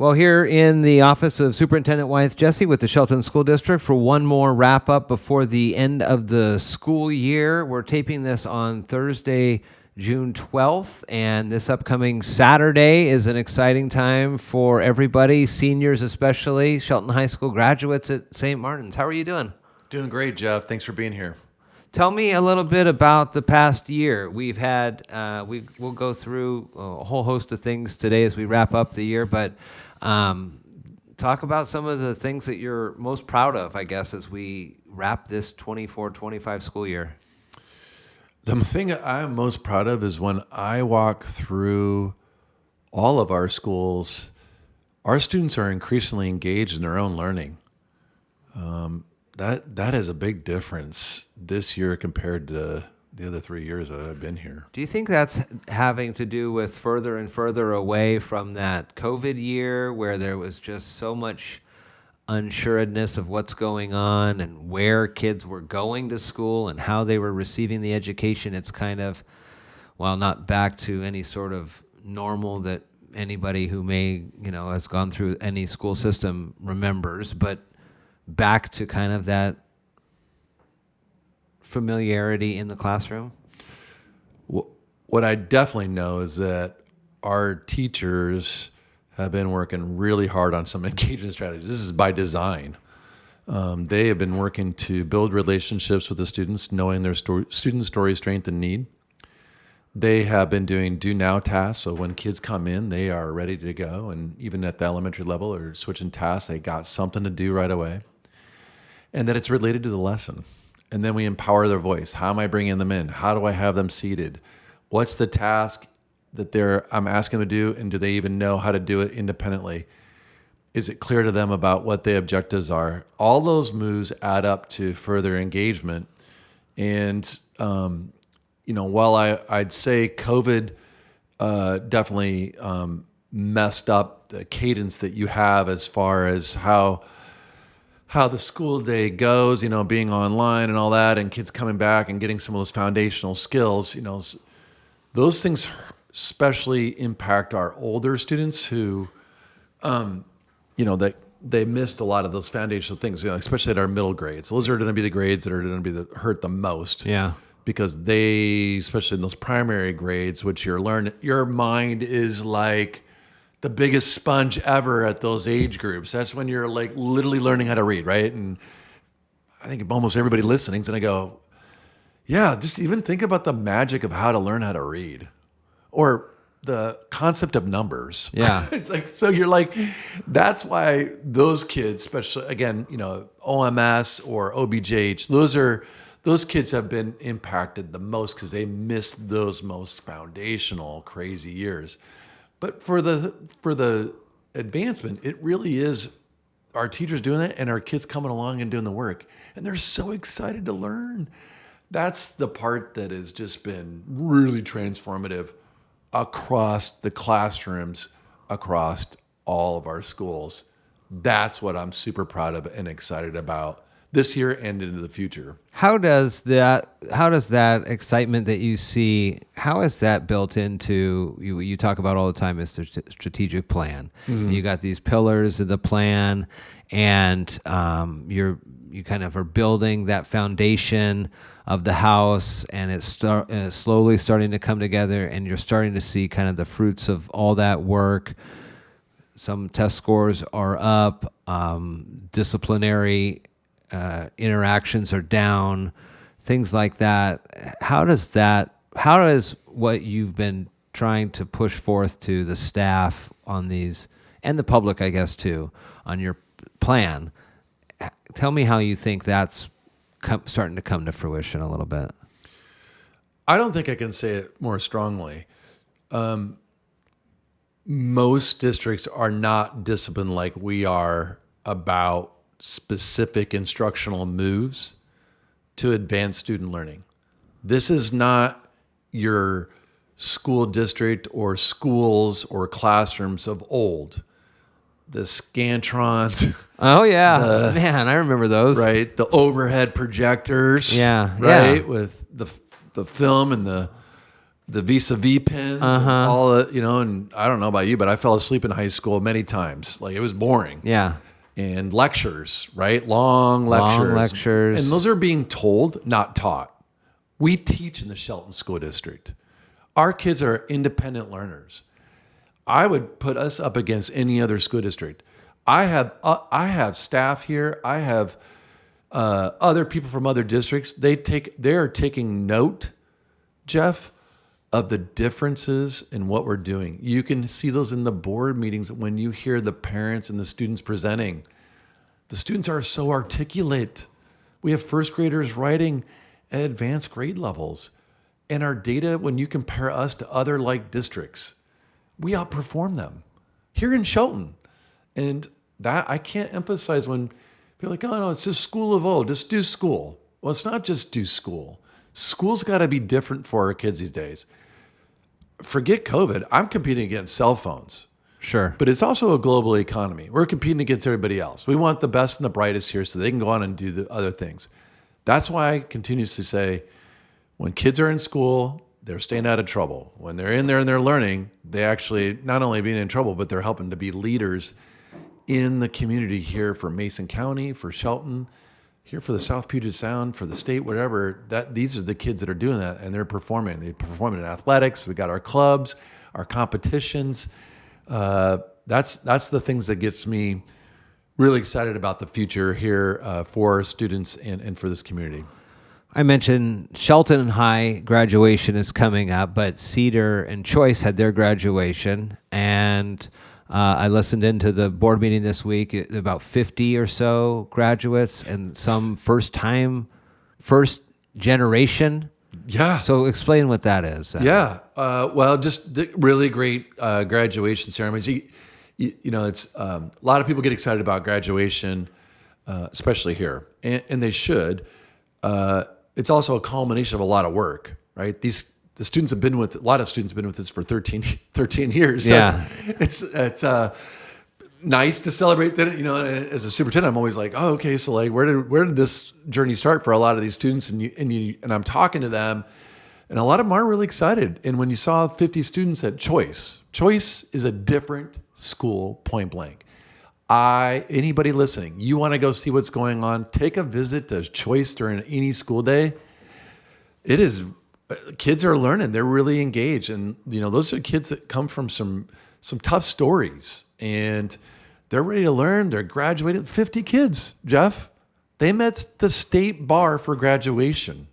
Well, here in the office of Superintendent Wyeth Jessee with the Shelton School District for one more wrap-up before the end of the school year. We're taping this on Thursday, June 12th, and this upcoming Saturday is an exciting time for everybody, seniors especially, Shelton High School graduates at St. Martin's. How are you doing? Doing great, Jeff. Thanks for being here. Tell me a little bit about the past year. We've had, we'll go through a whole host of things today as we wrap up the year, but talk about some of the things that you're most proud of, I guess, as we wrap this 24-25 school year. The thing I'm most proud of is when I walk through all of our schools, our students are increasingly engaged in their own learning. That is a big difference this year compared to the other 3 years that I've been here. Do you think that's having to do with further and further away from that COVID year where there was just so much unsureness of what's going on and where kids were going to school and how they were receiving the education? It's kind of, well, not back to any sort of normal that anybody who may, has gone through any school system remembers, but back to kind of that familiarity in the classroom? What I definitely know is that our teachers have been working really hard on some engagement strategies. This is by design. They have been working to build relationships with the students, knowing their student story, strength, and need. They have been doing do now tasks, so when kids come in, they are ready to go, and even at the elementary level or switching tasks, they got something to do right away. And that it's related to the lesson. And then we empower their voice. How am I bringing them in? How do I have them seated? What's the task that I'm asking them to do, and do they even know how to do it independently? Is it clear to them about what the objectives are? All those moves add up to further engagement. And while I'd say COVID definitely messed up the cadence that you have as far as how the school day goes, being online and all that, and kids coming back and getting some of those foundational skills, those things especially impact our older students who, that they missed a lot of those foundational things, especially at our middle grades. Those are going to be the grades that are going to be hurt the most. Yeah. Because they, especially in those primary grades, which your mind is like the biggest sponge ever at those age groups. That's when you're like literally learning how to read, right? And I think almost everybody listening is going to go, yeah, just even think about the magic of how to learn how to read or the concept of numbers. Yeah. So you're like, that's why those kids, especially again, OMS or OBJH, those kids have been impacted the most because they missed those most foundational crazy years. But for the advancement, it really is our teachers doing it and our kids coming along and doing the work. And they're so excited to learn. That's the part that has just been really transformative across the classrooms, across all of our schools. That's what I'm super proud of and excited about this year and into the future. How does that excitement that you see, how is that built into, you talk about all the time is the strategic plan. Mm-hmm. You got these pillars of the plan, and you kind of are building that foundation of the house, and it's slowly starting to come together, and you're starting to see kind of the fruits of all that work. Some test scores are up, disciplinary interactions are down, things like that. How does what you've been trying to push forth to the staff on these, and the public, I guess, too, on your plan, tell me how you think that's starting to come to fruition a little bit? I don't think I can say it more strongly. Most districts are not disciplined like we are about specific instructional moves to advance student learning. This is not your school district or schools or classrooms of old. The Scantrons. Oh, yeah. Man, I remember those. Right? The overhead projectors. Yeah. Right? Yeah. With the film and the the vis-a-vis pins, and all the, and I don't know about you, but I fell asleep in high school many times. Like, it was boring. Yeah. And lectures, right? Long lectures. Long lectures. And those are being told, not taught. We teach in the Shelton School District. Our kids are independent learners. I would put us up against any other school district. I have staff here. I have other people from other districts. They are taking note, Jeff, of the differences in what we're doing. You can see those in the board meetings when you hear the parents and the students presenting. The students are so articulate. We have first graders writing at advanced grade levels. And our data, when you compare us to other like districts, we outperform them here in Shelton. And that I can't emphasize when people are like, oh no, it's just school of old, just do school. Well, it's not just do school. School's got to be different for our kids these days. Forget COVID. I'm competing against cell phones. Sure. But it's also a global economy. We're competing against everybody else. We want the best and the brightest here so they can go on and do the other things. That's why I continuously say, when kids are in school, they're staying out of trouble. When they're in there and they're learning, they actually not only being in trouble, but they're helping to be leaders in the community here for Mason County, for Shelton, here for the South Puget Sound, for the state, whatever. These are the kids that are doing that, and they're performing. They perform in athletics. We got our clubs, our competitions. That's the things that gets me really excited about the future here for our students and for this community. I mentioned Shelton High graduation is coming up, but Cedar and Choice had their graduation, and I listened into the board meeting this week. About 50 or so graduates, and some first generation. Yeah. So explain what that is. Yeah. Well, just the really great graduation ceremonies. It's a lot of people get excited about graduation, especially here, and they should. It's also a culmination of a lot of work, right? A lot of students have been with us for 13 years. So yeah. It's nice to celebrate that. As a superintendent, I'm always like, oh, okay. So like, where did this journey start for a lot of these students? And I'm talking to them, and a lot of them are really excited. And when you saw 50 students at Choice is a different school, point blank. Anybody listening, you want to go see what's going on, take a visit to Choice during any school day. It is, kids are learning. They're really engaged. And, those are kids that come from some tough stories, and they're ready to learn. They're graduating. 50 kids, Jeff. They met the state bar for graduation.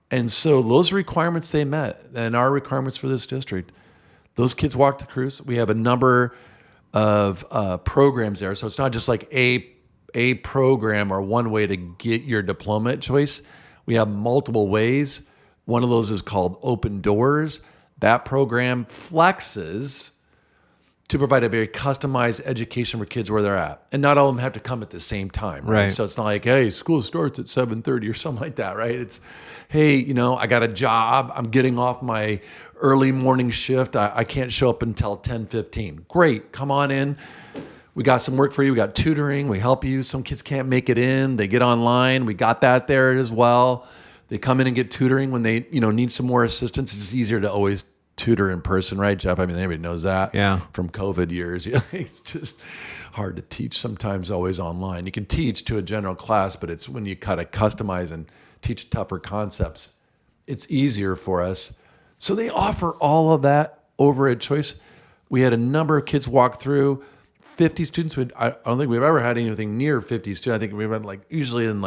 And so those requirements they met, and our requirements for this district, those kids walked the cruise. We have a number of programs there. So it's not just like a program or one way to get your diploma at Choice. We have multiple ways. One of those is called Open Doors. That program flexes to provide a very customized education for kids where they're at. And not all of them have to come at the same time, right? So it's not like, hey, school starts at 7:30 or something like that, right? It's, hey, I got a job. I'm getting off my early morning shift. I can't show up until 10:15. Great, come on in. We got some work for you. We got tutoring. We help you. Some kids can't make it in. They get online. We got that there as well. They come in and get tutoring when they, need some more assistance. It's easier to always tutor in person, right, Jeff? I mean, everybody knows that from COVID years. It's just hard to teach sometimes always online. You can teach to a general class, but it's when you kind of customize and teach tougher concepts, it's easier for us. So they offer all of that over at Choice. We had a number of kids walk through, 50 students. I don't think we've ever had anything near 50 students. I think we've had usually in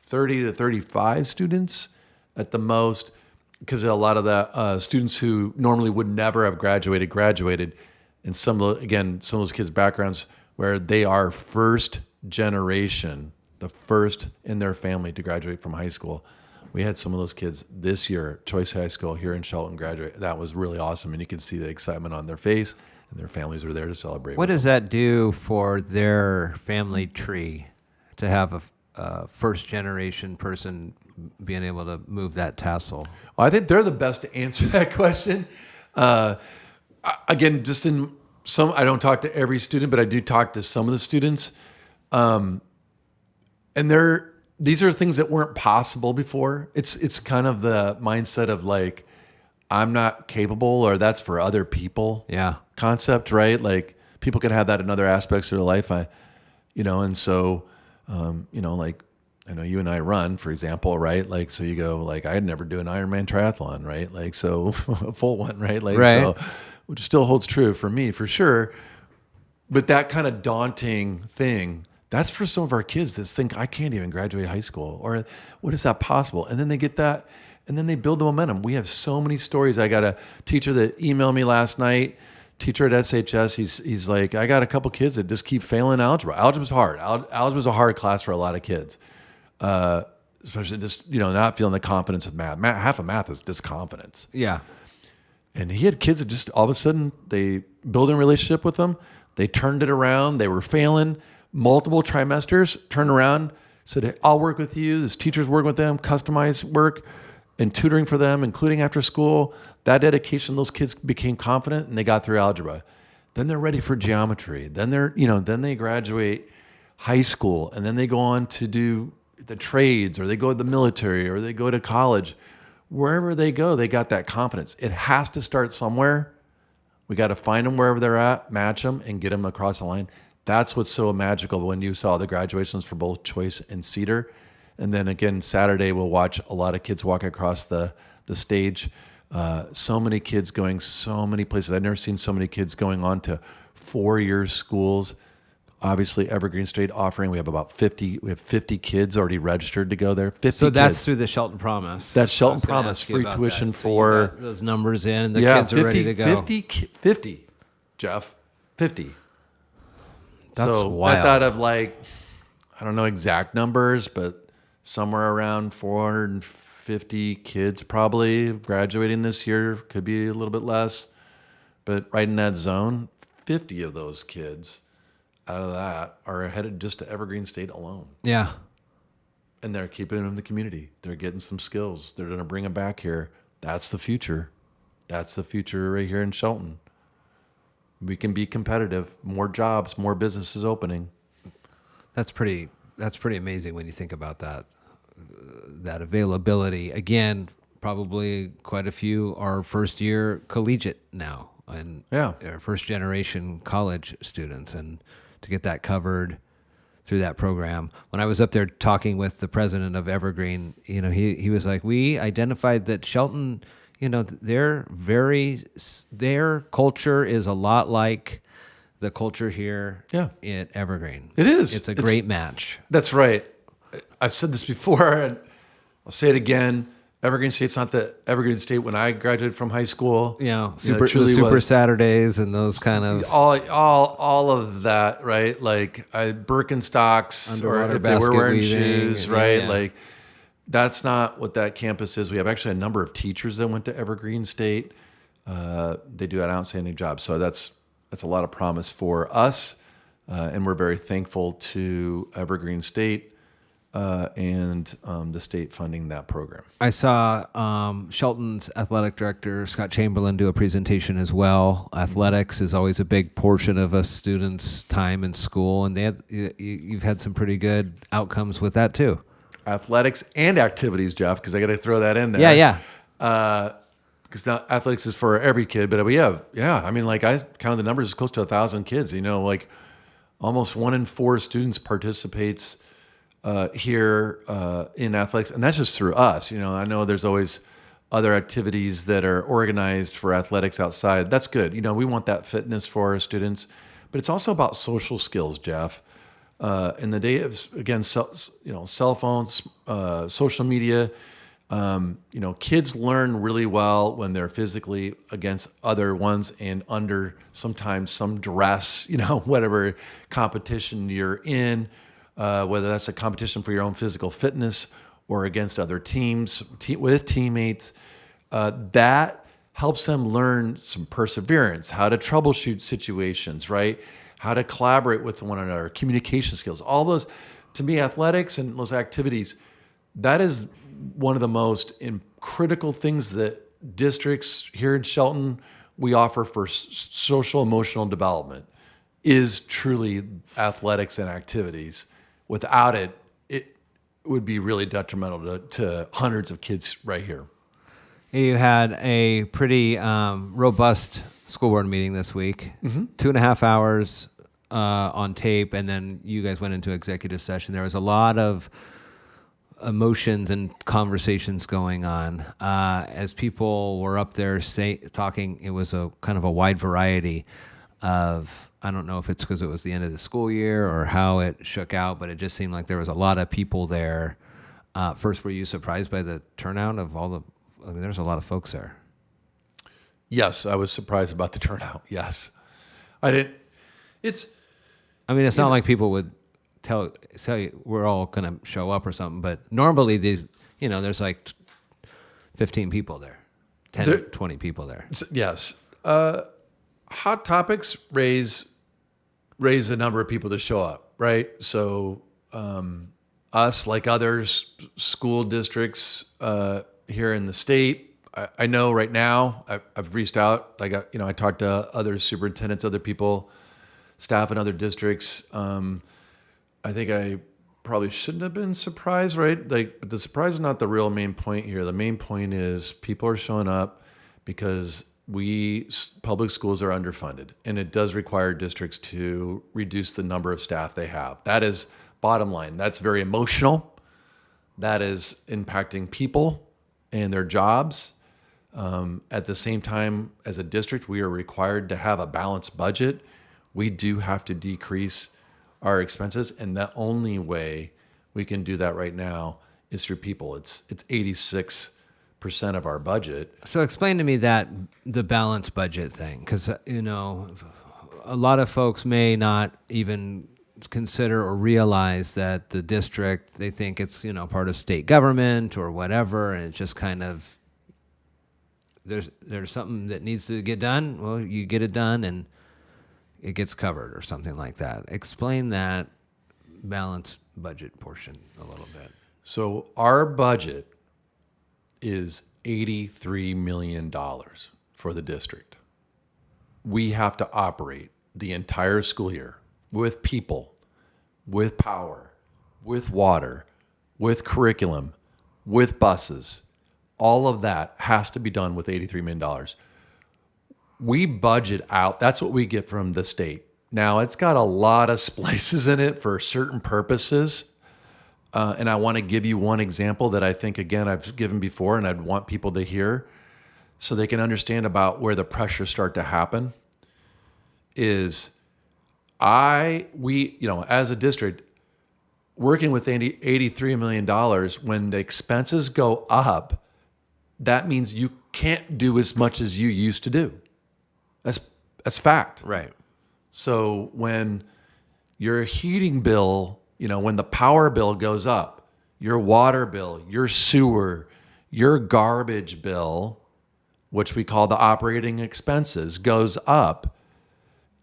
30 to 35 students at the most, because a lot of the students who normally would never have graduated. And some of those kids' backgrounds where they are first generation, the first in their family to graduate from high school. We had some of those kids this year, Choice High School here in Shelton, graduate. That was really awesome. And you could see the excitement on their face, and their families were there to celebrate. What does that do for their family tree to have a first generation person being able to move that tassel? Well, I think they're the best to answer that question. Again, just in some, I don't talk to every student, but I do talk to some of the students. And these are things that weren't possible before. It's kind of the mindset of I'm not capable, or that's for other people. Yeah. Concept, right? Like people can have that in other aspects of their life. And so, like I know you and I run, for example, right? Like, so you go like, I'd never do an Ironman triathlon, right? Like, so a full one, right? Like, Right. so, which still holds true for me, for sure. But that kind of daunting thing, that's for some of our kids that think I can't even graduate high school, or what is that possible? And then they get that, and then they build the momentum. We have so many stories. I got a teacher that emailed me last night, teacher at SHS. He's like, I got a couple kids that just keep failing algebra. Algebra's hard. Algebra's a hard class for a lot of kids. Especially just, not feeling the confidence with math. Half of math is just confidence. Yeah. And he had kids that just all of a sudden they build a relationship with them. They turned it around. They were failing multiple trimesters, turned around, said, hey, I'll work with you. This teacher's working with them, customized work and tutoring for them, including after school. That dedication, those kids became confident and they got through algebra. Then they're ready for geometry. Then then they graduate high school, and then they go on to do the trades, or they go to the military, or they go to college. Wherever they go, they got that confidence. It has to start somewhere. We got to find them wherever they're at, match them, and get them across the line. That's what's so magical when you saw the graduations for both Choice and Cedar. And then again, Saturday, we'll watch a lot of kids walk across the stage. So many kids going so many places. I've never seen so many kids going on to 4-year schools. Obviously, Evergreen State offering, we have about 50. We have 50 kids already registered to go there. 50 So that's kids. through the Shelton Promise. That's Shelton I was gonna Promise, ask you free about tuition that. So you for got those numbers in, and the kids are ready to go. 50, Jeff, 50. That's so wild. That's out of like, I don't know exact numbers, but somewhere around 450 kids probably graduating this year. Could be a little bit less, but right in that zone, 50 of those kids out of that are headed just to Evergreen State alone. Yeah. And they're keeping them in the community. They're getting some skills. They're going to bring them back here. That's the future. That's the future right here in Shelton. We can be competitive. More jobs, more businesses opening. That's pretty amazing when you think about that. That availability. Again, probably quite a few are first year collegiate now, and first generation college students, and to get that covered through that program. When I was up there talking with the president of Evergreen, he was like, we identified that Shelton, their culture is a lot like the culture here at Evergreen. It is. It's a great match. That's right. I've said this before, and I'll say it again. Evergreen State's not the Evergreen State when I graduated from high school. Super Saturdays and those kind of all of that, right? Like Birkenstocks, or if they were wearing shoes, right? Yeah. Like that's not what that campus is. We have actually a number of teachers that went to Evergreen State. They do an outstanding job. So that's a lot of promise for us, and we're very thankful to Evergreen State. And the state funding that program. I saw Shelton's athletic director, Scott Chamberlain, do a presentation as well. Athletics is always a big portion of a student's time in school, and you've had some pretty good outcomes with that too. Athletics and activities, Jeff, because I got to throw that in there. Yeah. Because now athletics is for every kid, but we have, I mean, like I counted the numbers, close to 1,000 kids. Like almost 1 in 4 students participates here in athletics, and that's just through us. I know there's always other activities that are organized for athletics outside. That's good. We want that fitness for our students, but it's also about social skills, Jeff. In the day of, again, cell phones, social media, kids learn really well when they're physically against other ones and under sometimes some duress, whatever competition you're in. Whether that's a competition for your own physical fitness or against other teams, with teammates, that helps them learn some perseverance, how to troubleshoot situations, right? How to collaborate with one another, communication skills, all those. To me, athletics and those activities, that is one of the most critical things that districts here in Shelton we offer for social emotional development is truly athletics and activities. Without it, it would be really detrimental to hundreds of kids right here. You had a pretty robust school board meeting this week. 2.5 hours on tape, and then you guys went into executive session. There was a lot of emotions and conversations going on as people were up there talking. It was a kind of a wide variety of, I don't know if it's because it was the end of the school year or how it shook out, but it just seemed like there was a lot of people there. First, were you surprised by the turnout of all the? I mean, there's a lot of folks there. Yes, I was surprised about the turnout. Yes, I didn't. I mean, it's not like people would say we're all going to show up or something, but normally these, there's like 15 people there, 10, 20 people there. Yes. Hot topics raise the number of people to show up, right? So us, like others, school districts here in the state, I know right now I've reached out. I talked to other superintendents, other people, staff in other districts. I think I probably shouldn't have been surprised, right? But the surprise is not the real main point here. The main point is people are showing up because public schools are underfunded, and it does require districts to reduce the number of staff they have. That is bottom line. That's very emotional. That is impacting people and their jobs. At the same time, as a district, we are required to have a balanced budget. We do have to decrease our expenses, and the only way we can do that right now is through people. It's 86% of our budget. So explain to me the balanced budget thing, because a lot of folks may not even consider or realize that the district, they think it's part of state government or whatever, and it's just kind of there's something that needs to get done. Well, you get it done, and it gets covered or something like that. Explain that balanced budget portion a little bit. So our budget is $83 million for the district. We have to operate the entire school year with people, with power, with water, with curriculum, with buses. All of that has to be done with $83 million. We budget out, that's what we get from the state. Now, it's got a lot of splices in it for certain purposes. And I want to give you one example that I think, again, I've given before, and I'd want people to hear so they can understand about where the pressures start to happen. Is as a district, working with $83 million, when the expenses go up, that means you can't do as much as you used to do. That's fact. Right. So when your heating bill, when the power bill goes up, your water bill, your sewer, your garbage bill, which we call the operating expenses, goes up,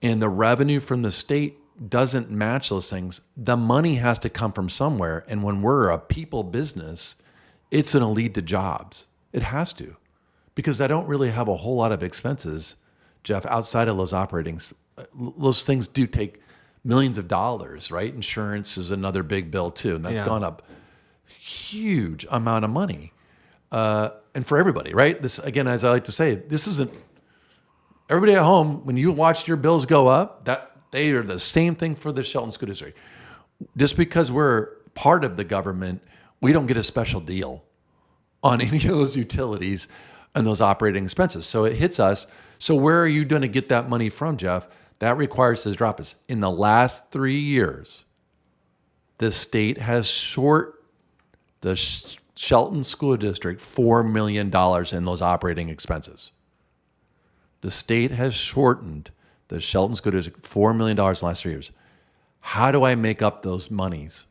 and the revenue from the state doesn't match those things, the money has to come from somewhere. And when we're a people business, it's going to lead to jobs. It has to, because I don't really have a whole lot of expenses, Jeff, outside of those operatings. Those things do take millions of dollars, right? Insurance is another big bill too, and that's gone up huge amount of money. And for everybody, right? This, again, as I like to say, this isn't everybody at home. When you watch your bills go up, that they are the same thing for the Shelton School District. Just because we're part of the government, we don't get a special deal on any of those utilities and those operating expenses. So it hits us. So where are you going to get that money from, Jeff? That requires to drop us. In the last 3 years, the state has short the Shelton School District $4 million in those operating expenses. The state has shortened the Shelton School District $4 million in the last 3 years. How do I make up those monies?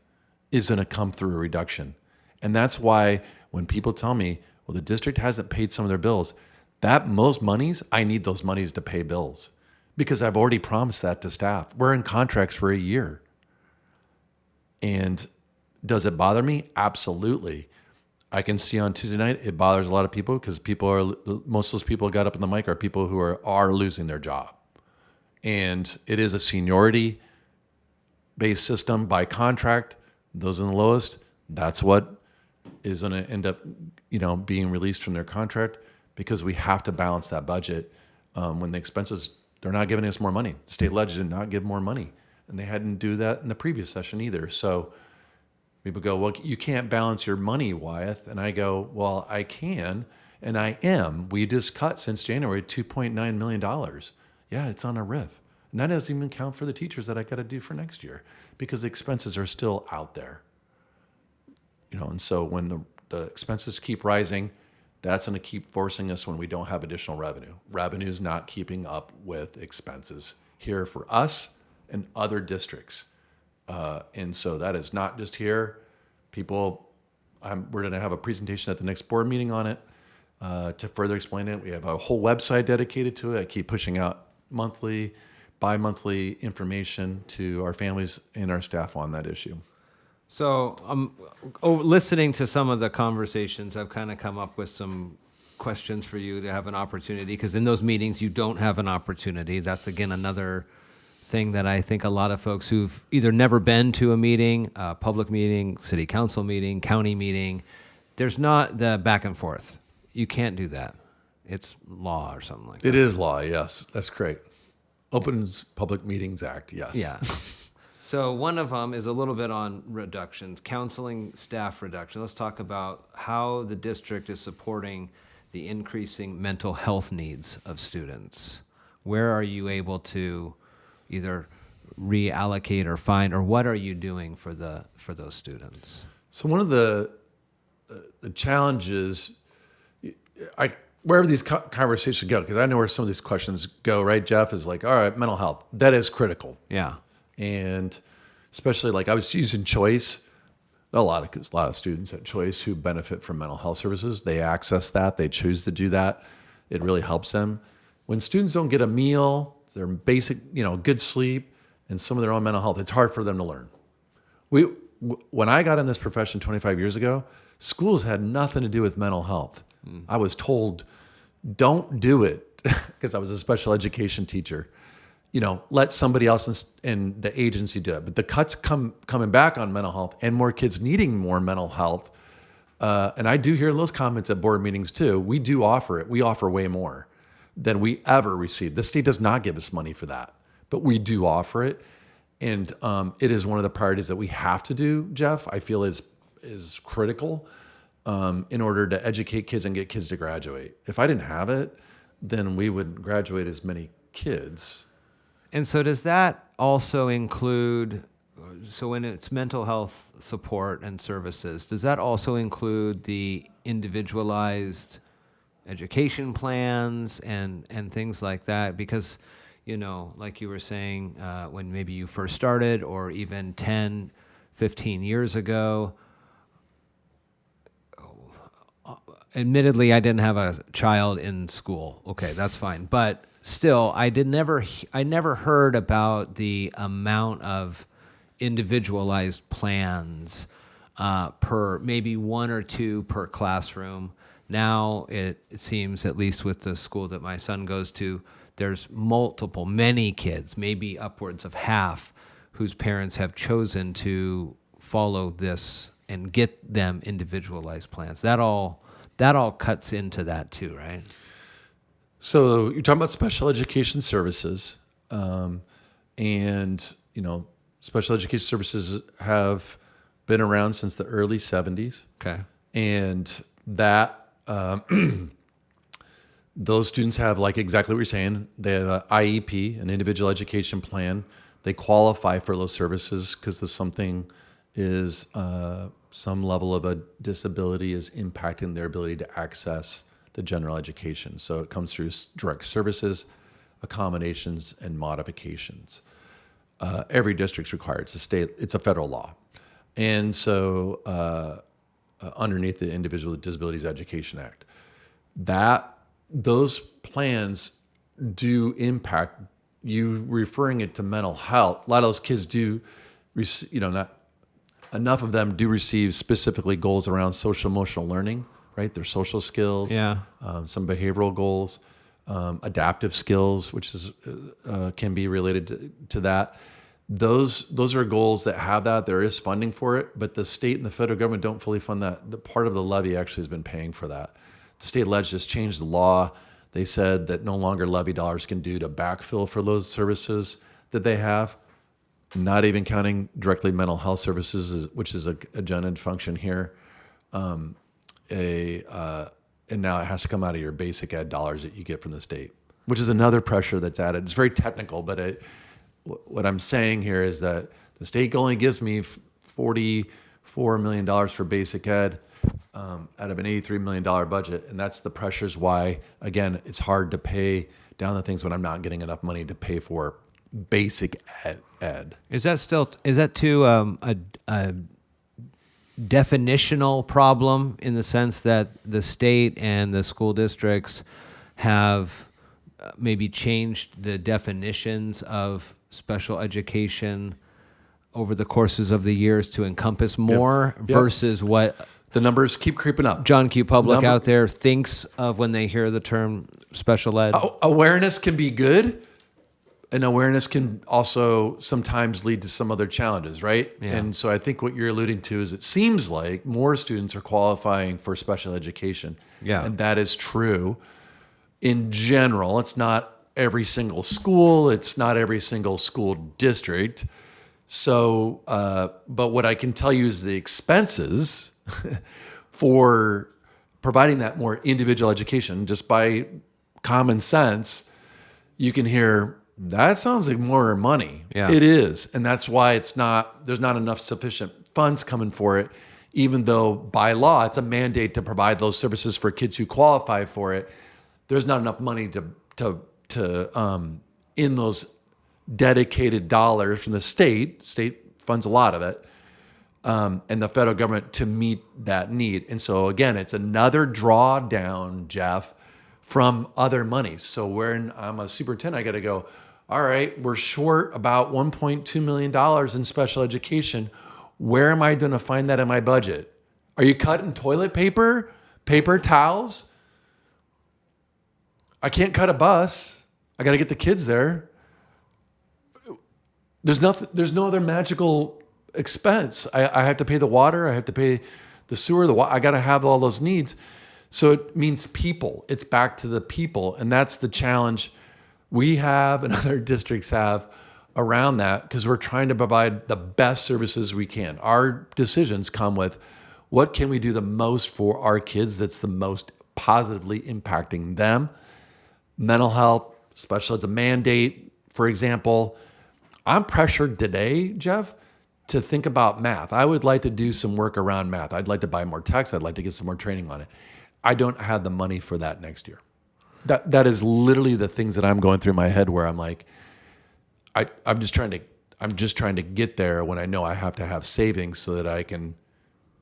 Is going to come through a reduction. And that's why when people tell me, well, the district hasn't paid some of their bills, most monies, I need those monies to pay bills because I've already promised that to staff. We're in contracts for a year. And does it bother me? Absolutely. I can see on Tuesday night, it bothers a lot of people because most of those people who got up in the mic are people who are losing their job. And it is a seniority-based system by contract. Those in the lowest, that's what is going to end up, being released from their contract. because we have to balance that budget. When the expenses, they're not giving us more money. The state legislature did not give more money, and they hadn't do that in the previous session either. So people go, well, you can't balance your money, Wyeth. And I go, well, I can, and I am. We just cut since January $2.9 million. Yeah, it's on a RIF. And that doesn't even count for the teachers that I got to do for next year because the expenses are still out there. And so when the expenses keep rising, that's going to keep forcing us when we don't have additional revenue. Revenue's not keeping up with expenses here for us and other districts. And so that is not just here. We're going to have a presentation at the next board meeting on it to further explain it. We have a whole website dedicated to it. I keep pushing out monthly, bi-monthly information to our families and our staff on that issue. So listening to some of the conversations, I've kind of come up with some questions for you to have an opportunity, because in those meetings you don't have an opportunity. That's, again, another thing that I think a lot of folks who've either never been to a meeting, a public meeting, city council meeting, county meeting, there's not the back and forth. You can't do that. It's law or something like that. It is law, yes. That's great. Opens Public Meetings Act, yes. Yeah. So one of them is a little bit on reductions, counseling staff reduction. Let's talk about how the district is supporting the increasing mental health needs of students. Where are you able to either reallocate or find, or what are you doing for those students? So one of the challenges, wherever these conversations go, because I know where some of these questions go, right, Jeff, is like, all right, mental health, that is critical. Yeah. And especially, like, I was using Choice. A lot of students at Choice who benefit from mental health services, they access that, they choose to do that. It really helps them. When students don't get a meal, their basic, good sleep, and some of their own mental health, it's hard for them to learn. When I got in this profession 25 years ago, schools had nothing to do with mental health. I was told, don't do it, because I was a special education teacher. Let somebody else in the agency do it. But the cuts coming back on mental health and more kids needing more mental health. And I do hear those comments at board meetings too. We do offer it. We offer way more than we ever receive. The state does not give us money for that, but we do offer it. And it is one of the priorities that we have to do, Jeff, I feel is critical in order to educate kids and get kids to graduate. If I didn't have it, then we would graduate as many kids. And so does that also include, so when it's mental health support and services, does that also include the individualized education plans and things like that? Because, like you were saying, when maybe you first started, or even 10, 15 years ago, admittedly, I didn't have a child in school. Okay, that's fine. But still, I never heard about the amount of individualized plans per maybe one or two per classroom. Now it seems, at least with the school that my son goes to, there's many kids, maybe upwards of half, whose parents have chosen to follow this and get them individualized plans. That all cuts into that too, right? So you're talking about special education services, and special education services have been around since the early 70s. Okay. And that those students have, like, exactly what you're saying. They have an IEP, an individual education plan. They qualify for those services because some level of a disability is impacting their ability to access the general education. So it comes through direct services, accommodations, and modifications. Every district's required. It's a federal law. And so underneath the Individual with Disabilities Education Act, those plans do impact you. Referring it to mental health, a lot of those kids do, not enough of them do receive specifically goals around social emotional learning, right? Their social skills, some behavioral goals, adaptive skills, which can be related to that. Those are goals that have that. There is funding for it, but the state and the federal government don't fully fund that. The part of the levy actually has been paying for that. the state ledge just changed the law. They said that no longer levy dollars can do to backfill for those services that they have, not even counting directly mental health services, which is a genered function here. And now it has to come out of your basic ed dollars that you get from the state, which is another pressure that's added. It's very technical, but what I'm saying here is that the state only gives me $44 million for basic ed out of an $83 million budget. And that's the pressures why, again, it's hard to pay down the things when I'm not getting enough money to pay for basic ed. Is that too a definitional problem in the sense that the state and the school districts have maybe changed the definitions of special education over the courses of the years to encompass more versus what the numbers keep creeping up. John Q. Public out there thinks of when they hear the term special ed? Awareness can be good, and awareness can also sometimes lead to some other challenges, right? Yeah. And so I think what you're alluding to is it seems like more students are qualifying for special education. Yeah. And that is true. In general, it's not every single school, it's not every single school district. So, but what I can tell you is the expenses for providing that more individual education, just by common sense, you can hear, that sounds like more money. Yeah. It is. And that's why there's not enough sufficient funds coming for it, even though by law, it's a mandate to provide those services for kids who qualify for it. There's not enough money to in those dedicated dollars from the state funds a lot of it, and the federal government to meet that need. And so again, it's another drawdown, Jeff, from other monies. So when I'm a superintendent, I got to go, all right, we're short about $1.2 million in special education. Where am I going to find that in my budget? Are you cutting toilet paper, paper towels? I can't cut a bus. I got to get the kids there. There's no other magical expense. I have to pay the water. I have to pay the sewer. I got to have all those needs. So it means people. It's back to the people. And that's the challenge we have and other districts have around that, because we're trying to provide the best services we can. Our decisions come with what can we do the most for our kids that's the most positively impacting them. Mental health, special ed's a mandate, for example. I'm pressured today, Jeff, to think about math. I would like to do some work around math. I'd like to buy more texts. I'd like to get some more training on it. I don't have the money for that next year. That is literally the things that I'm going through my head, where I'm like, I'm just trying to get there when I know I have to have savings so that I can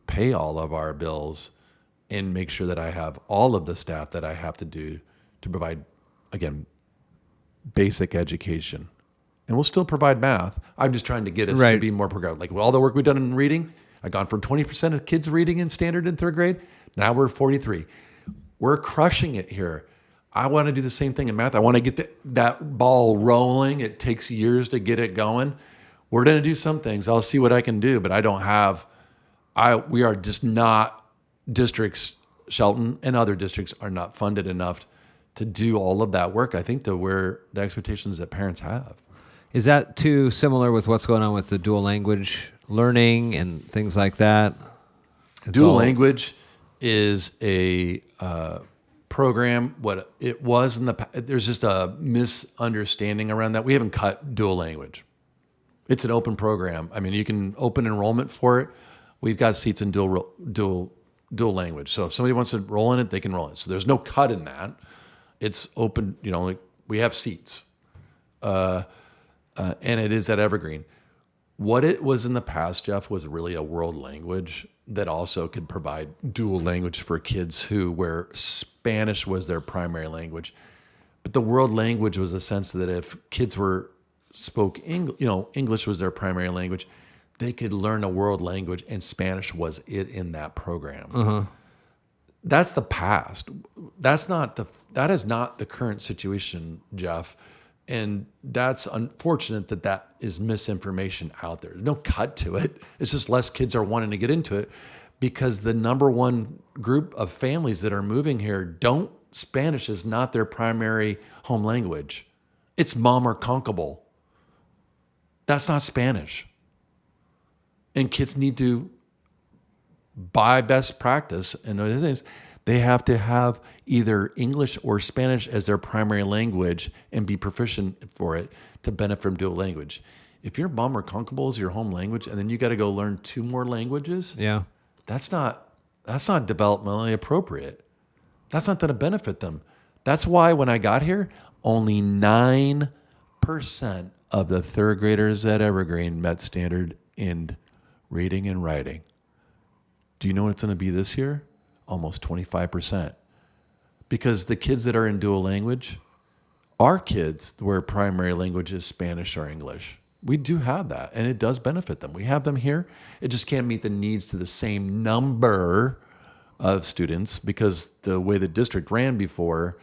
pay all of our bills and make sure that I have all of the staff that I have to do to provide, again, basic education. And we'll still provide math. I'm just trying to get us to be more progressive. Like, all the work we've done in reading, I've gone from 20% of kids reading in standard in third grade. Now we're 43. We're crushing it here. I want to do the same thing in math. I want to get that ball rolling. It takes years to get it going. We're going to do some things. I'll see what I can do, but we are just not, districts, Shelton and other districts are not funded enough to do all of that work, I think, to where the expectations that parents have. Is that too similar with what's going on with the dual language learning and things like that? Dual language is a program. What it was in the past, there's just a misunderstanding around that. We haven't cut dual language. It's an open program. I mean, you can open enrollment for it. We've got seats in dual language. So if somebody wants to enroll in it, they can enroll in it. So there's no cut in that. It's open. Like, we have seats. And it is at Evergreen. What it was in the past, Jeff, was really a world language that also could provide dual language for kids where Spanish was their primary language. But the world language was a sense that if kids spoke English, English was their primary language, they could learn a world language, and Spanish was it in that program. Uh-huh. That's the past. That is not the current situation, Jeff. And that's unfortunate that is misinformation out there. There's no cut to it. It's just less kids are wanting to get into it. because the number one group of families that are moving here Spanish is not their primary home language. It's mom or conkable. That's not Spanish. And kids need to, by best practice and other things, they have to have either English or Spanish as their primary language and be proficient for it to benefit from dual language. If your mom or conkable is your home language and then you got to go learn 2 more languages, that's not developmentally appropriate. That's not going to benefit them. That's why when I got here, only 9% of the 3rd graders at Evergreen met standard in reading and writing. Do you know what it's going to be this year? Almost 25%. Because the kids that are in dual language are kids where primary language is Spanish or English. We do have that, and it does benefit them. We have them here. It just can't meet the needs to the same number of students because the way the district ran before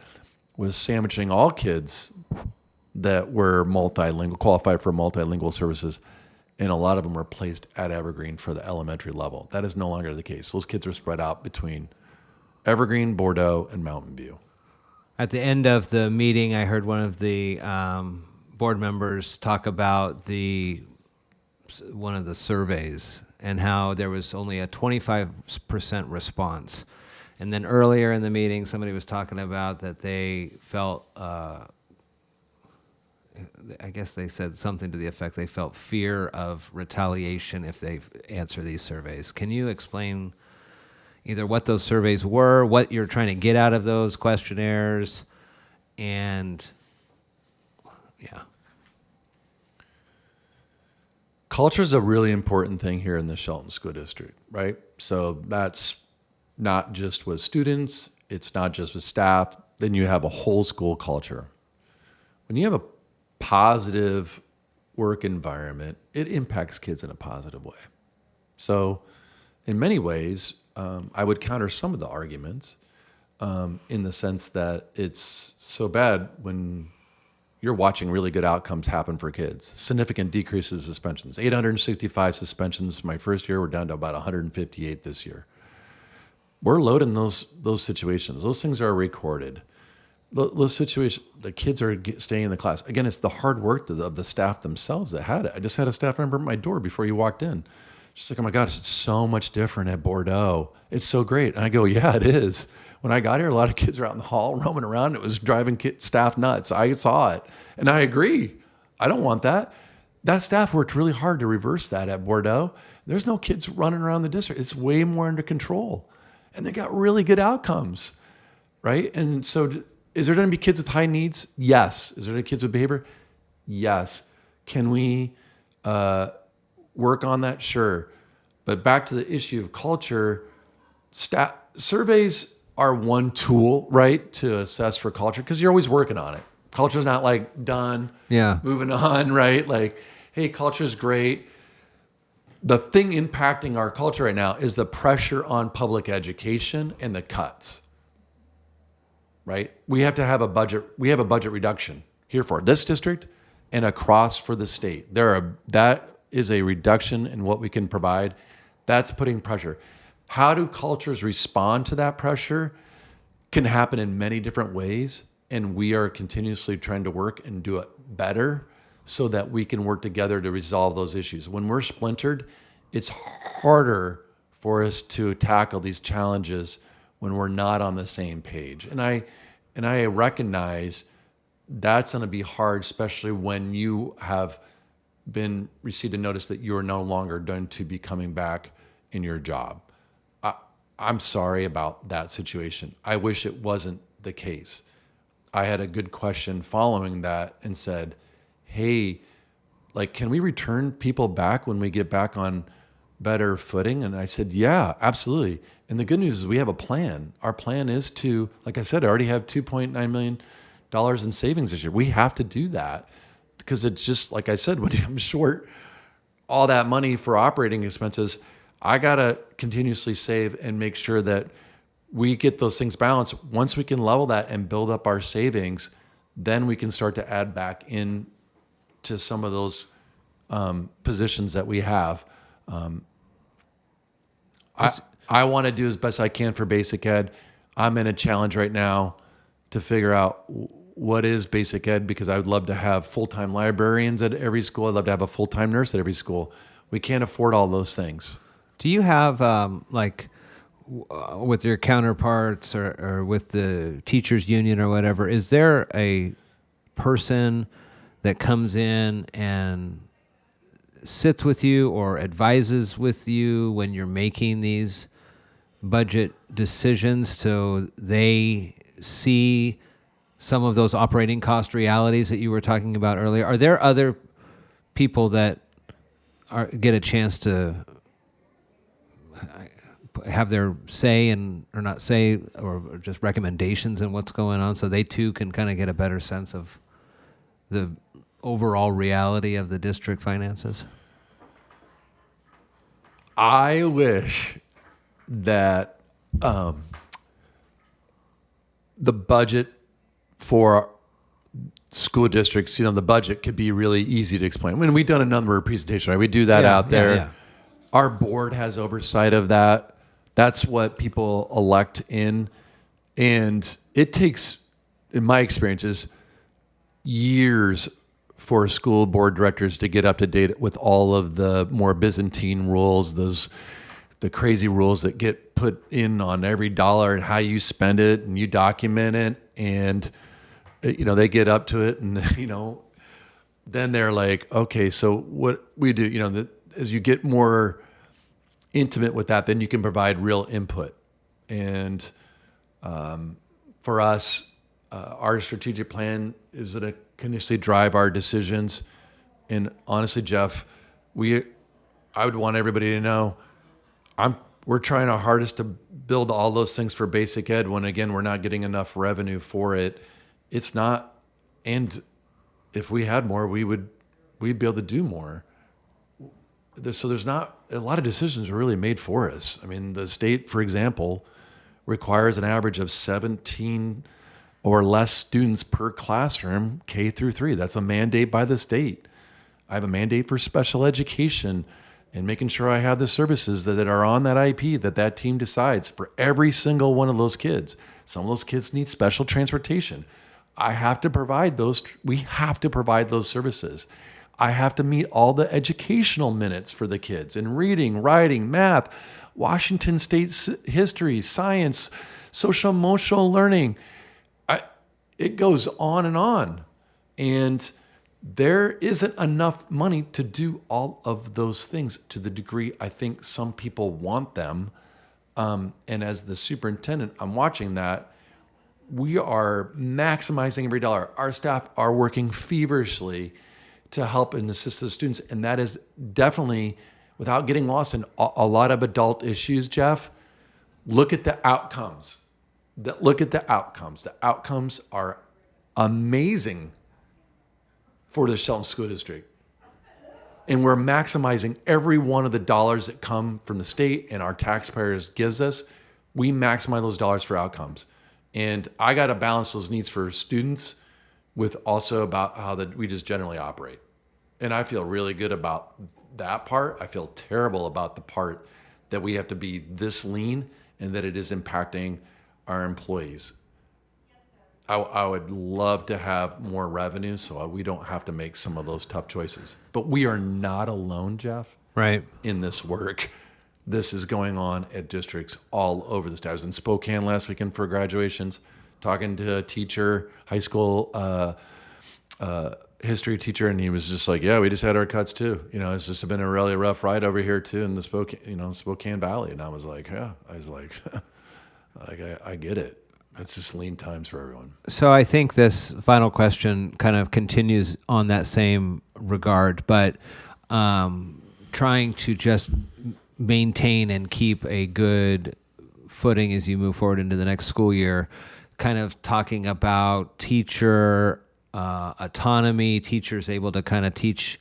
was sandwiching all kids that were multilingual, qualified for multilingual services, and a lot of them were placed at Evergreen for the elementary level. That is no longer the case. Those kids are spread out between Evergreen, Bordeaux, and Mountain View. At the end of the meeting, I heard one of the board members talk about one of the surveys and how there was only a 25% response. And then earlier in the meeting, somebody was talking about that they felt, I guess they said something to the effect they felt fear of retaliation if they answer these surveys. Can you explain either what those surveys were, what you're trying to get out of those questionnaires, and Culture is a really important thing here in the Shelton School District, right? So that's not just with students, it's not just with staff, then you have a whole school culture. When you have a positive work environment, it impacts kids in a positive way. So in many ways, I would counter some of the arguments in the sense that it's so bad when you're watching really good outcomes happen for kids. Significant decreases in suspensions. 865 suspensions my first year. We're down to about 158 this year. We're loading those situations. Those things are recorded. Those situations, the kids are staying in the class. Again, it's the hard work of the staff themselves that had it. I just had a staff member at my door before you walked in. She's like, oh my gosh, it's so much different at Bordeaux. It's so great. And I go, yeah, it is. When I got here, a lot of kids were out in the hall roaming around. It was driving staff nuts. I saw it. And I agree. I don't want that. That staff worked really hard to reverse that at Bordeaux. There's no kids running around the district. It's way more under control. And they got really good outcomes, right? And so is there going to be kids with high needs? Yes. Is there going to be kids with behavior? Yes. Can we work on that? Sure. But back to the issue of culture, surveys are one tool, right, to assess for culture because you're always working on it. Culture's not like done, moving on, right? Like, hey, culture's great. The thing impacting our culture right now is the pressure on public education and the cuts, right? We have to have a budget. We have a budget reduction here for this district and across for the state. That is a reduction in what we can provide. That's putting pressure. How do cultures respond to that pressure can happen in many different ways, and we are continuously trying to work and do it better so that we can work together to resolve those issues. When we're splintered, it's harder for us to tackle these challenges when we're not on the same page. And I recognize that's going to be hard, especially when you have received a notice that you are no longer going to be coming back in your job. I'm sorry about that situation. I wish it wasn't the case. I had a good question following that and said, hey, like, can we return people back when we get back on better footing? And I said, yeah, absolutely. And the good news is we have a plan. Our plan is to, like I said, I already have $2.9 million in savings this year. We have to do that because it's just, like I said, when I'm short all that money for operating expenses, I got to continuously save and make sure that we get those things balanced. Once we can level that and build up our savings, then we can start to add back in to some of those I want to do as best I can for basic ed. I'm in a challenge right now to figure out what is basic ed, because I would love to have full-time librarians at every school. I'd love to have a full-time nurse at every school. We can't afford all those things. Do you have with your counterparts or with the teachers union or whatever, is there a person that comes in and sits with you or advises with you when you're making these budget decisions, so they see some of those operating cost realities that you were talking about earlier? Are there other people that get a chance to have their say or not say, or just recommendations in what's going on, so they too can kind of get a better sense of the overall reality of the district finances? I wish that the budget for school districts, the budget could be really easy to explain. When we've done a number of presentations, right? We do that out there. Yeah. Our board has oversight of that. That's what people elect in. And it takes, in my experiences, years for school board directors to get up to date with all of the more Byzantine rules, the crazy rules that get put in on every dollar and how you spend it, and you document it, and they get up to it, and then they're like, okay, so what we do, as you get more intimate with that, then you can provide real input. And for us, our strategic plan is going to continuously drive our decisions. And honestly, Jeff, I would want everybody to know we're trying our hardest to build all those things for basic ed, when again, we're not getting enough revenue for it. It's not, and if we had more, we'd be able to do more. So there's not a lot of decisions are really made for us. I mean, the state, for example, requires an average of 17 or less students per classroom, K through 3. That's a mandate by the state. I have a mandate for special education and making sure I have the services that are on that IP that team decides for every single one of those kids. Some of those kids need special transportation. I have to provide those. We have to provide those services. I have to meet all the educational minutes for the kids in reading, writing, math, Washington State's history, science, social emotional learning. It goes on and on. And there isn't enough money to do all of those things to the degree I think some people want them. And as the superintendent, I'm watching that. We are maximizing every dollar. Our staff are working feverishly to help and assist the students. And that is definitely, without getting lost in a lot of adult issues, Jeff, look at the outcomes. Look at the outcomes. The outcomes are amazing for the Shelton School District. And we're maximizing every one of the dollars that come from the state and our taxpayers gives us. We maximize those dollars for outcomes. And I got to balance those needs for students with also about how we just generally operate. And I feel really good about that part. I feel terrible about the part that we have to be this lean and that it is impacting our employees. I would love to have more revenue so we don't have to make some of those tough choices. But we are not alone, Jeff, right, in this work. This is going on at districts all over the state. I was in Spokane last weekend for graduations, talking to a teacher, high school history teacher, and he was just like, "Yeah, we just had our cuts too. It's just been a really rough ride over here too in the Spokane Valley." And I was like, "Yeah," I get it. It's just lean times for everyone. So I think this final question kind of continues on that same regard, but trying to just maintain and keep a good footing as you move forward into the next school year, kind of talking about teacher autonomy, teachers able to kind of teach,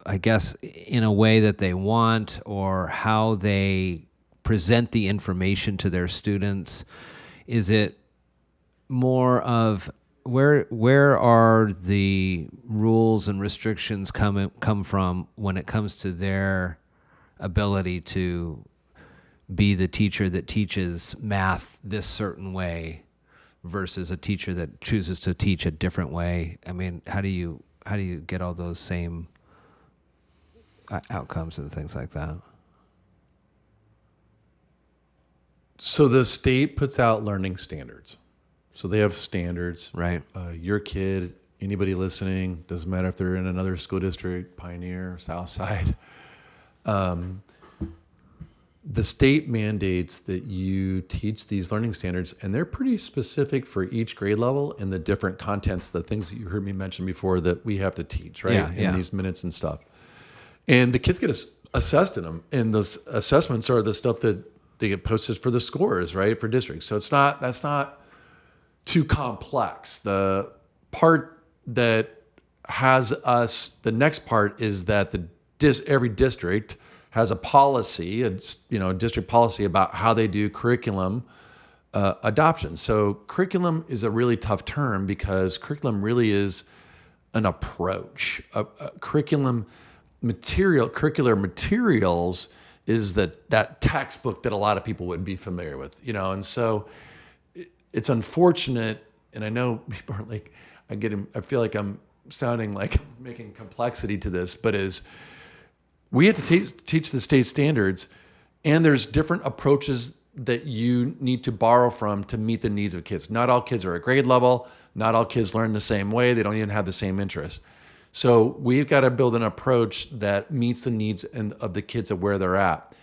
I guess, in a way that they want, or how they present the information to their students. Is it more of where are the rules and restrictions come from when it comes to their ability to be the teacher that teaches math this certain way versus a teacher that chooses to teach a different way? I mean, how do you get all those same outcomes and things like that? So the state puts out learning standards. So they have standards. Right. Your kid, anybody listening, doesn't matter if they're in another school district, Pioneer, Southside. The state mandates that you teach these learning standards, and they're pretty specific for each grade level and the different contents, the things that you heard me mention before that we have to teach, right? In these minutes and stuff. And the kids get assessed in them, and those assessments are the stuff that they get posted for the scores, right, for districts. So that's not too complex. The part that has us, the next part is that every district has a policy, a district policy about how they do curriculum adoption. So curriculum is a really tough term because curriculum really is an approach. Curricular materials is that textbook that a lot of people would be familiar with, and so it's unfortunate. And I know people are like, I feel like I'm sounding like I'm making complexity to this, but we have to teach the state standards, and there's different approaches that you need to borrow from to meet the needs of kids. Not all kids are at grade level. Not all kids learn the same way. They don't even have the same interests. So we've got to build an approach that meets the needs of the kids at where they're at.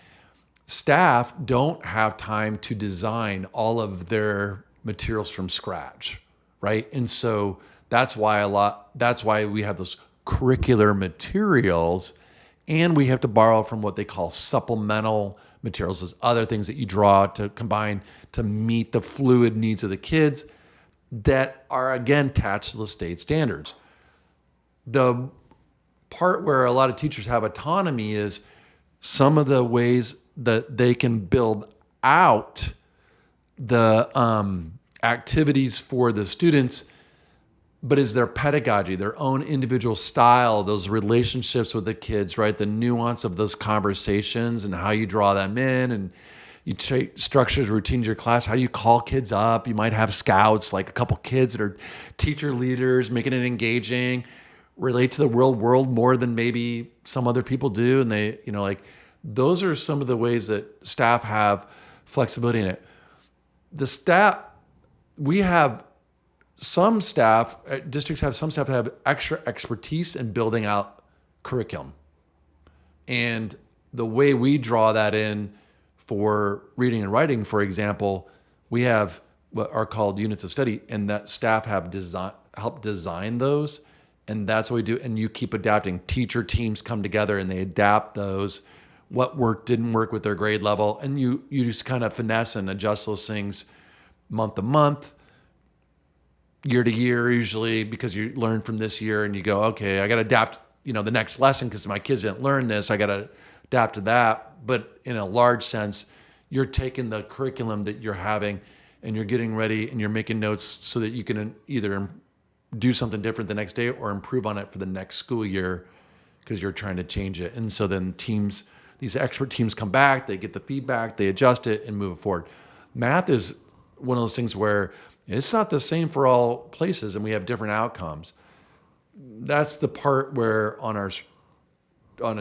Staff don't have time to design all of their materials from scratch, right? And so that's why we have those curricular materials. And we have to borrow from what they call supplemental materials, those other things that you draw to combine to meet the fluid needs of the kids that are, again, attached to the state standards. The part where a lot of teachers have autonomy is some of the ways that they can build out the activities for the students, but is their pedagogy, their own individual style, those relationships with the kids, right? The nuance of those conversations and how you draw them in, and you take structures, routines, your class, how you call kids up. You might have scouts, like a couple kids that are teacher leaders, making it engaging, relate to the real world more than maybe some other people do. And they, those are some of the ways that staff have flexibility in it. Some staff, districts have some staff that have extra expertise in building out curriculum. And the way we draw that in for reading and writing, for example, we have what are called units of study, and that staff have helped design those. And that's what we do. And you keep adapting. Teacher teams come together and they adapt those, what worked, didn't work with their grade level. And you just kind of finesse and adjust those things month to month, year to year, usually, because you learn from this year and you go, okay, I got to adapt, the next lesson because my kids didn't learn this. I got to adapt to that. But in a large sense, you're taking the curriculum that you're having and you're getting ready and you're making notes so that you can either do something different the next day or improve on it for the next school year because you're trying to change it. And so then these expert teams come back, they get the feedback, they adjust it and move forward. Math is one of those things where it's not the same for all places and we have different outcomes. That's the part where on a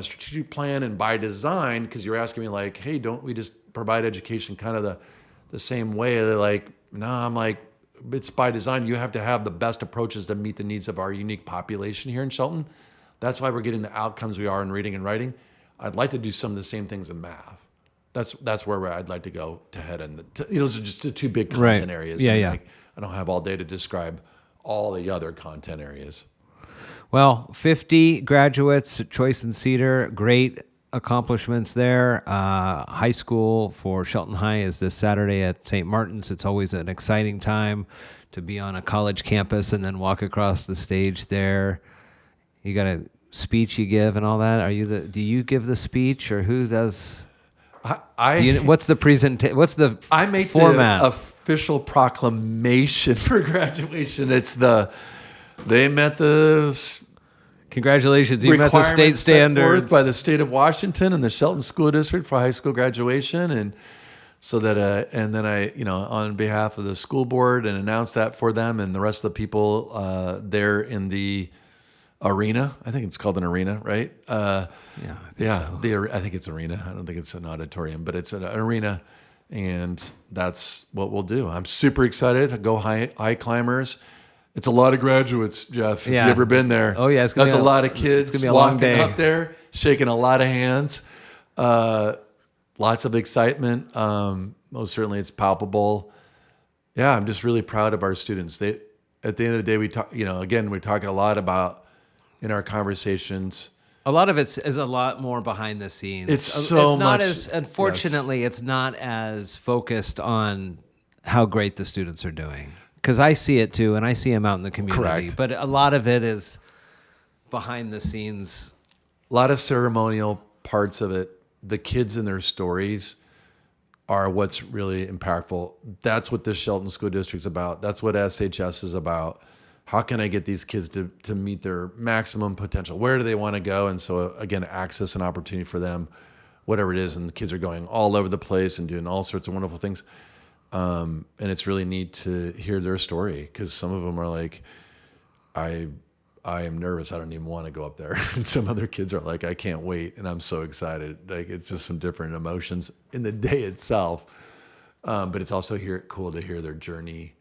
strategic plan and by design, because you're asking me like, hey, don't we just provide education kind of the same way? They're like, no, I'm like, it's by design. You have to have the best approaches to meet the needs of our unique population here in Shelton. That's why we're getting the outcomes we are in reading and writing. I'd like to do some of the same things in math. That's where I'd like to go to head. And those are just the two big content areas. Yeah. Like, I don't have all day to describe all the other content areas. Well, 50 graduates at Choice and Cedar, great accomplishments there. High school for Shelton High is this Saturday at St. Martin's. It's always an exciting time to be on a college campus and then walk across the stage there. You got a speech you give and all that. Do you give the speech or who does? What's the presentation? What's the I make format? The official proclamation for graduation. They met the Congratulations. You met the state requirements set forth standards. by the state of Washington and the Shelton School District for high school graduation. And so that, and then I, on behalf of the school board, and announced that for them and the rest of the people there in the arena. I think it's called an arena, right? I think it's arena. I don't think it's an auditorium, but it's an arena, and that's what we'll do. I'm super excited. Go high climbers. It's a lot of graduates, Jeff. If Yeah. you've ever been there, Oh, yeah, it's gonna that's be a lot of kids it's gonna be a long walking day. up there, shaking a lot of hands. Lots of excitement. Most certainly, it's palpable. Yeah, I'm just really proud of our students. At the end of the day, we talk. Again, we're talking a lot about in our conversations. A lot of it is a lot more behind the scenes. It's so it's not much- as, unfortunately, it's not as focused on how great the students are doing. Because I see it too, and I see them out in the community. Correct. But a lot of it is behind the scenes. A lot of ceremonial parts of it. The kids and their stories are what's really impactful. That's what the Shelton School District's about. That's what SHS is about. How can I get these kids to meet their maximum potential? Where do they want to go? And so, again, access and opportunity for them, whatever it is. And the kids are going all over the place and doing all sorts of wonderful things. And it's really neat to hear their story, because some of them are like, I am nervous. I don't even want to go up there. And some other kids are like, I can't wait. And I'm so excited. Like, it's just some different emotions in the day itself. But it's also cool to hear their journey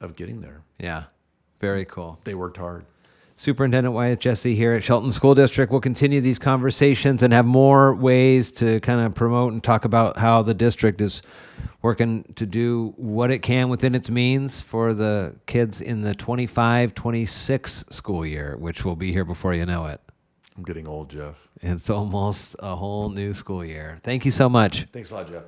of getting there. Yeah, very cool. They worked hard. Superintendent Wyeth Jessee here at Shelton School District. We'll continue these conversations and have more ways to kind of promote and talk about how the district is working to do what it can within its means for the kids in the 25-26 school year, which will be here before you know it. I'm getting old, Jeff. It's almost a whole new school year. Thank you so much. Thanks a lot, Jeff.